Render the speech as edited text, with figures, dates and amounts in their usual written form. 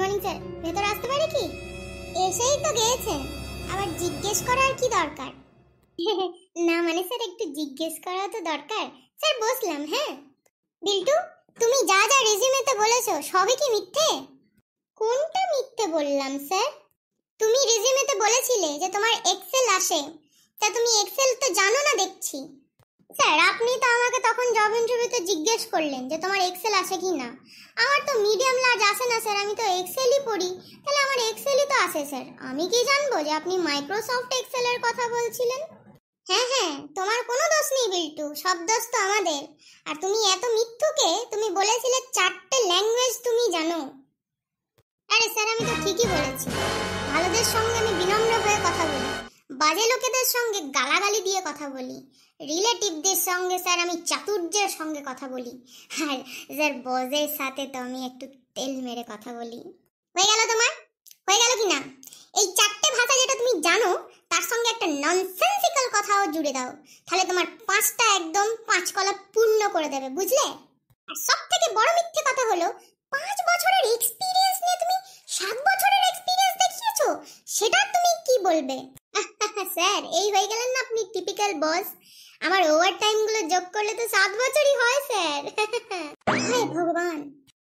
Morning sir, ভেতরে আসতে পারি কি? এসেই তো গিয়েছেন, আবার জিজ্ঞেস করার কি দরকার? না মানে স্যার, একটু জিজ্ঞেস করা তো দরকার। স্যার বসলাম। হ্যাঁ বিল্টু, তুমি যা যা রেজিউমেতে বলেছো সবই কি মিথ্যে? কোনটা মিথ্যে বললাম স্যার? তুমি রেজিউমেতে বলেছিলে যে তোমার এক্সেল আসে, তা তুমি এক্সেল তো জানো না দেখছি। স্যার আপনি তো আমাকে তখন জব ইন্টারভিউতে জিজ্ঞেস করলেন যে তোমার এক্সেল আসে কি না। আমার তো মিডিয়াম লার্জ আসে না স্যার, আমি তো এক্সেলই পড়ি, তাহলে আমার এক্সেলই তো আসে স্যার। আমি কি জানবো যে আপনি মাইক্রোসফট এক্সেলের কথা বলছিলেন? হ্যাঁ হ্যাঁ, তোমার কোনো দোষ নেই বিল্টু, সব দোষ তো আমাদের। আর তুমি এত মিথ্যুকে, তুমি বলেছিলে 4টে ল্যাঙ্গুয়েজ তুমি জানো। আরে স্যার আমি তো ঠিকই বলেছি, ভালোদের সঙ্গে আমি বিনম্র হয়ে কথা বলি, বাজে লোকেদের সঙ্গে গালাগালি দিয়ে কথা বলি, রিলেটিভদের সঙ্গে স্যার আমি চাতুর্যের সঙ্গে কথা বলি, আর স্যার বসের সাথে তো আমি একটু তেল মেরে কথা বলি। হয়ে গেল তোমার? হয়ে গেল কি না? এই 4টে ভাষা যেটা তুমি জানো তার সঙ্গে একটা ননসেন্সিক্যাল কথাও জুড়ে দাও, তাহলে তোমার 5টা একদম 5 কলা পূর্ণ করে দেবে, বুঝলে? আর সবথেকে বড় মিথ্যে কথা হলো 5 বছরের এক্সপেরিয়েন্স নিয়ে তুমি 7 বছরের এক্সপেরিয়েন্স দেখিয়েছো, সেটা তুমি কি বলবে? স্যার এই হয়ে গেলেন না আপনি টিপিক্যাল বস। আমার ওভারটাইম গুলো যোগ করলে তো 7 বছরই হয় স্যার। হায় ভগবান।